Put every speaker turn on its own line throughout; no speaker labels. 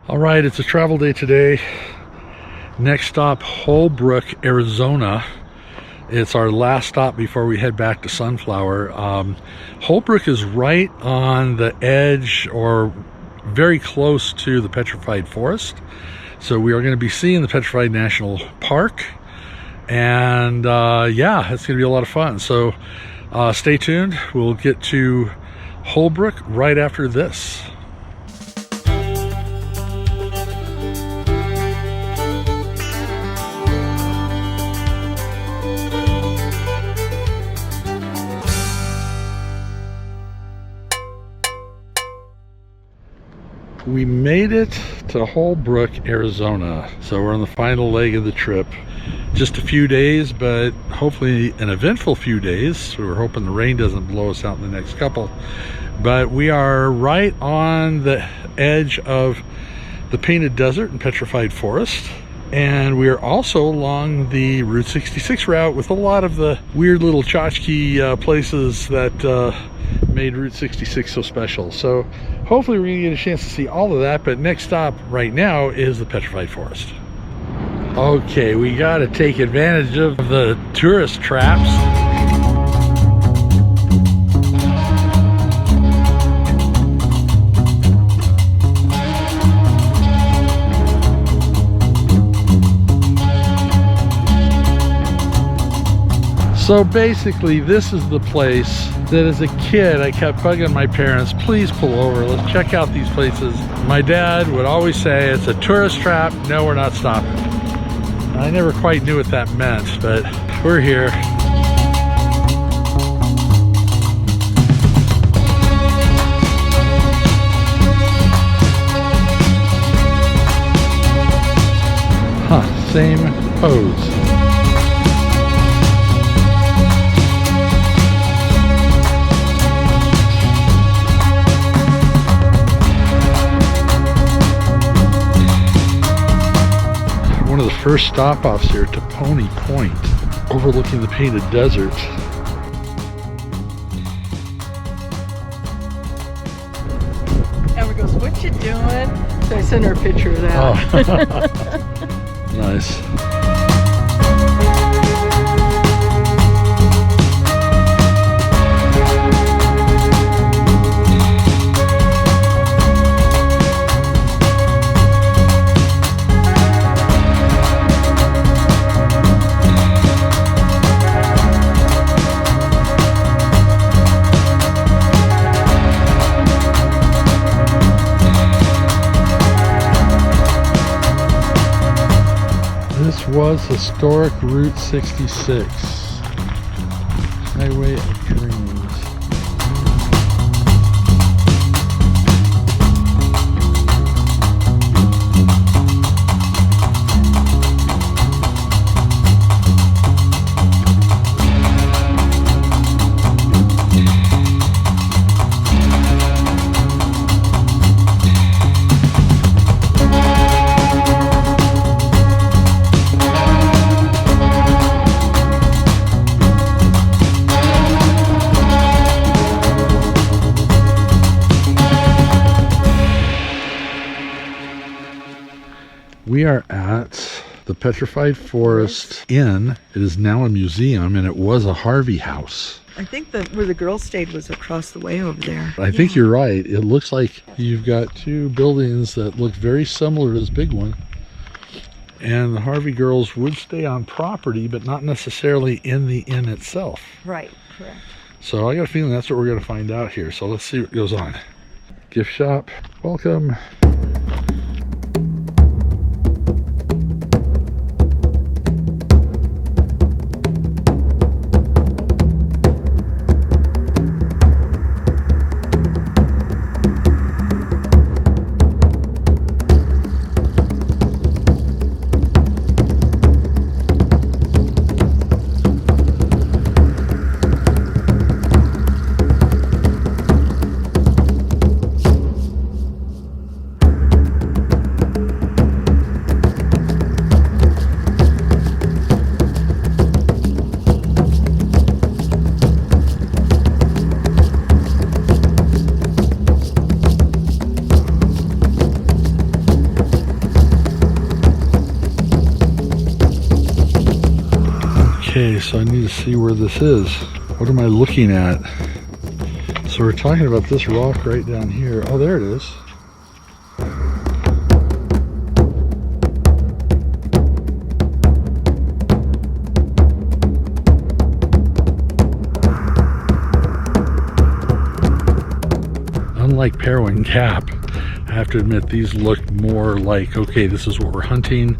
All right, it's a travel day today. Next stop, Holbrook, Arizona. It's our last stop before we head back to Sunflower. Holbrook is right on the edge or very close to the Petrified Forest. So we are going to be seeing the Petrified National Park. And yeah, it's going to be a lot of fun. So stay tuned. We'll get to Holbrook right after this. We made it to Holbrook, Arizona. So we're on the final leg of the trip. Just a few days, but hopefully an eventful few days. We're hoping the rain doesn't blow us out in the next couple. But we are right on the edge of the Painted Desert and Petrified Forest. And we are also along the Route 66 route with a lot of the weird little tchotchke places that made Route 66 so special. So hopefully we're gonna get a chance to see all of that, but next stop right now is the Petrified Forest. Okay, we gotta take advantage of the tourist traps. So basically, this is the place that as a kid I kept bugging my parents, please pull over, let's check out these places. My dad would always say, it's a tourist trap, no, we're not stopping. I never quite knew what that meant, but we're here. Huh, same pose. One of the first stop-offs here to Pony Point, overlooking the Painted Desert.
Amber goes, "What you doing?" So I sent her a picture of that.
Oh. Nice. This was historic Route 66, Highway of Dreams. We are at the Petrified Forest Inn. It is now a museum, and it was a Harvey house.
I think that where the girls stayed was across the way over there.
I think you're right. It looks like you've got two buildings that look very similar to this big one. And the Harvey girls would stay on property, but not necessarily in the inn itself.
Right, correct.
So I got a feeling that's what we're going to find out here. So let's see what goes on. Gift shop, welcome. Okay, so I need to see where this is. What am I looking at? So we're talking about this rock right down here. Oh, there it is. Unlike Perwin Gap, I have to admit these look more like, okay, this is what we're hunting,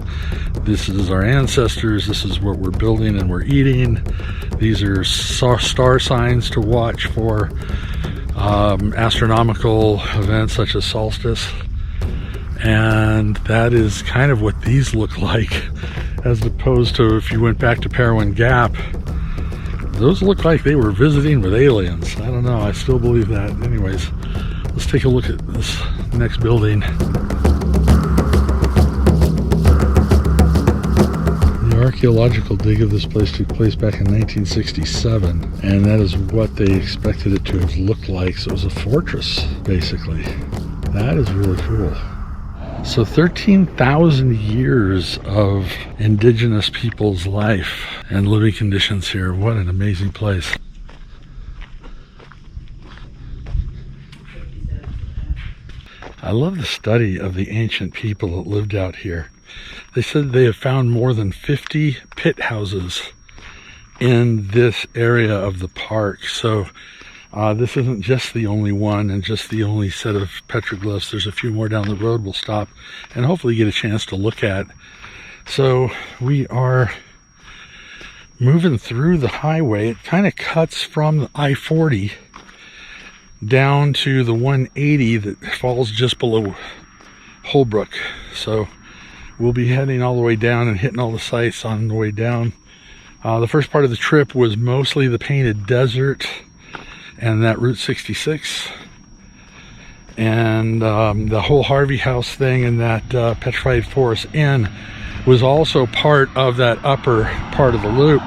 this is our ancestors, this is what we're building and we're eating. These are star signs to watch for astronomical events such as solstice, and that is kind of what these look like, as opposed to if you went back to Perwin Gap, those look like they were visiting with aliens. I don't know, I still believe that. Anyways, let's take a look at this next building. The archaeological dig of this place took place back in 1967, and that is what they expected it to have looked like. So it was a fortress, basically. That is really cool. So 13,000 years of indigenous people's life and living conditions here. What an amazing place. I love the study of the ancient people that lived out here. They said they have found more than 50 pit houses in this area of the park. So this isn't just the only one and just the only set of petroglyphs. There's a few more down the road we'll stop and hopefully get a chance to look at. So we are moving through the highway. It kind of cuts from the I-40 down to the 180 that falls just below Holbrook. So we'll be heading all the way down and hitting all the sites on the way down. The first part of the trip was mostly the Painted Desert and that Route 66 and the whole Harvey House thing, and that Petrified Forest Inn was also part of that upper part of the loop.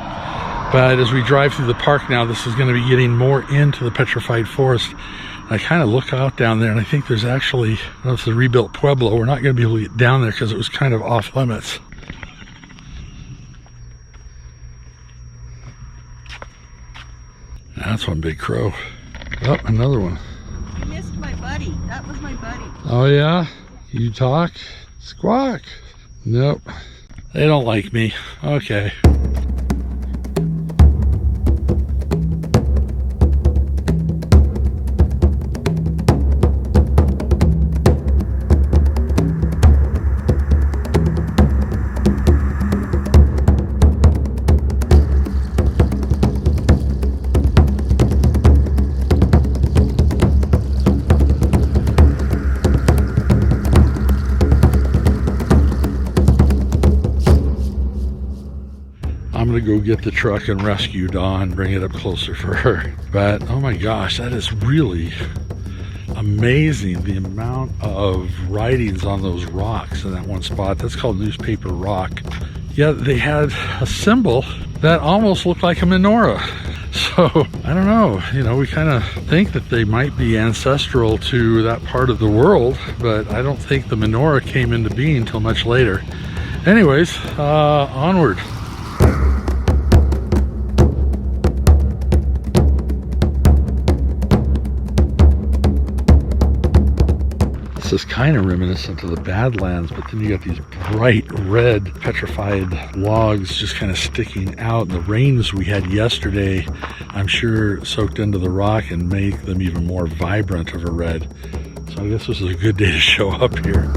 But as we drive through the park now, this is going to be getting more into the Petrified Forest. I kind of look out down there and I think there's actually, I don't know if it's the rebuilt Pueblo. We're not going to be able to get down there because it was kind of off limits. That's one big crow. Oh, another one.
You missed my buddy. That was my buddy.
Oh yeah? You talk? Squawk. Nope. They don't like me. Okay. I'm gonna go get the truck and rescue Dawn, bring it up closer for her. But oh my gosh, that is really amazing, the amount of writings on those rocks in that one spot. That's called Newspaper Rock. Yeah, they had a symbol that almost looked like a menorah. So I don't know, you know, we kind of think that they might be ancestral to that part of the world, but I don't think the menorah came into being until much later. Anyways, onward. This is kind of reminiscent of the Badlands, but then you got these bright red petrified logs just kind of sticking out. And the rains we had yesterday, I'm sure, soaked into the rock and made them even more vibrant of a red. So I guess this is a good day to show up here.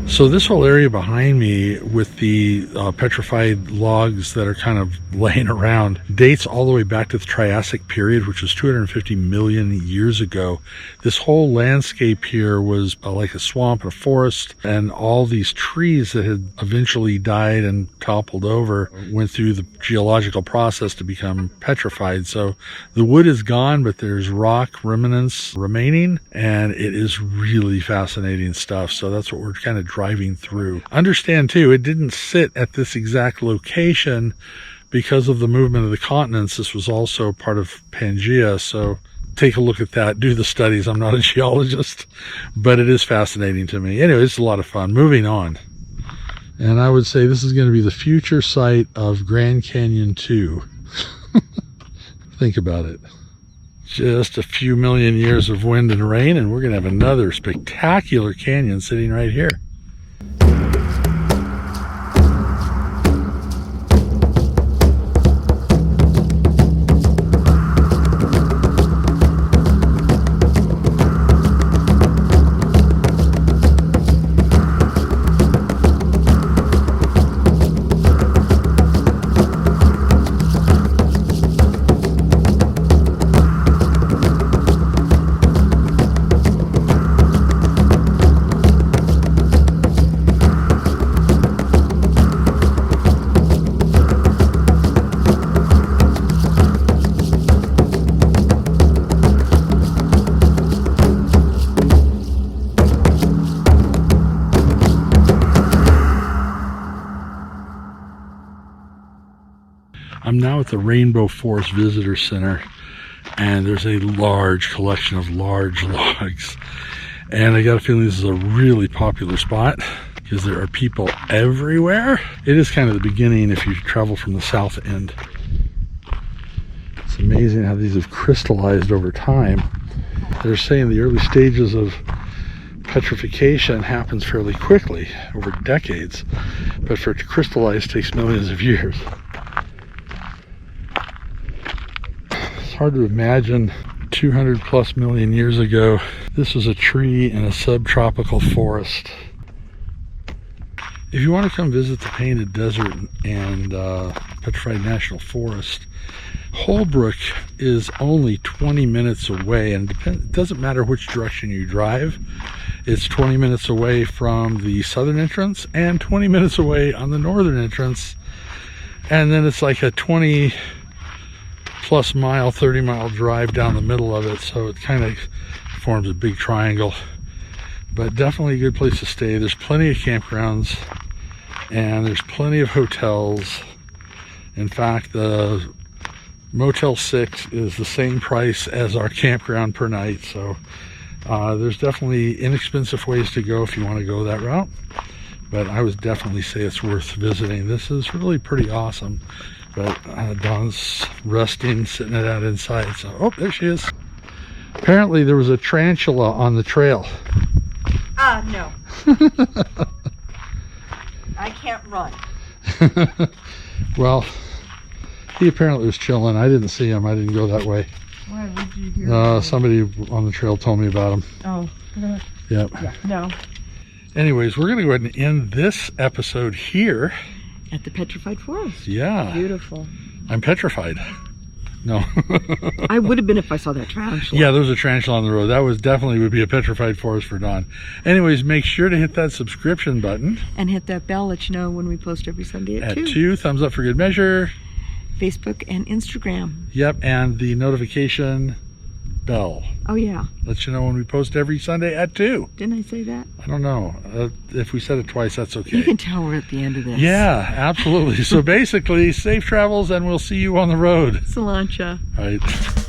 So this whole area behind me with the petrified logs that are kind of laying around dates all the way back to the Triassic period, which was 250 million years ago. This whole landscape here was like a swamp and a forest, and all these trees that had eventually died and toppled over went through the geological process to become petrified. So the wood is gone, but there's rock remnants remaining, and it is really fascinating stuff. So that's what we're kind of driving through. Understand too, it didn't sit at this exact location because of the movement of the continents. This was also part of Pangea, so take a look at that, do the studies. I'm not a geologist, but it is fascinating to me. Anyway, it's a lot of fun. Moving on. And I would say this is going to be the future site of Grand Canyon 2. Think about it. Just a few million years of wind and rain, and we're going to have another spectacular canyon sitting right here. I'm now at the Rainbow Forest Visitor Center, and there's a large collection of large logs. And I got a feeling this is a really popular spot because there are people everywhere. It is kind of the beginning if you travel from the south end. It's amazing how these have crystallized over time. They're saying the early stages of petrification happens fairly quickly, over decades, but for it to crystallize takes millions of years. Hard to imagine 200 plus million years ago this was a tree in a subtropical forest. If you want to come visit the Painted Desert and Petrified National Forest, Holbrook is only 20 minutes away, and it doesn't matter which direction you drive. It's 20 minutes away from the southern entrance and 20 minutes away on the northern entrance, and then it's like a 20 plus mile, 30 mile drive down the middle of it, so it kind of forms a big triangle. But definitely a good place to stay. There's plenty of campgrounds and there's plenty of hotels. In fact, the Motel 6 is the same price as our campground per night, so there's definitely inexpensive ways to go if you want to go that route. But I would definitely say it's worth visiting. This is really pretty awesome. But Dawn's resting, sitting it out inside. So, oh, there she is. Apparently there was a tarantula on the trail.
No. I can't run.
Well, he apparently was chilling. I didn't see him. I didn't go that way.
Why would you hear
somebody on the trail told me about him.
Oh.
Yep.
Yeah, no.
Anyways, we're going to go ahead and end this episode here.
At the Petrified Forest.
Yeah.
Beautiful.
I'm petrified. No.
I would have been if I saw that tarantula.
Yeah, there was a tarantula on the road. That was definitely would be a petrified forest for Dawn. Anyways, make sure to hit that subscription button.
And hit that bell, let you know when we post every Sunday at
2. Thumbs up for good measure.
Facebook and Instagram.
Yep, and the notification bell.
Oh, yeah.
Let you know when we post every Sunday at 2.
Didn't I say that?
I don't know. If we said it twice, that's okay.
You can tell we're at the end of this.
Yeah, absolutely. So basically, safe travels, and we'll see you on the road.
Salancha.
All right.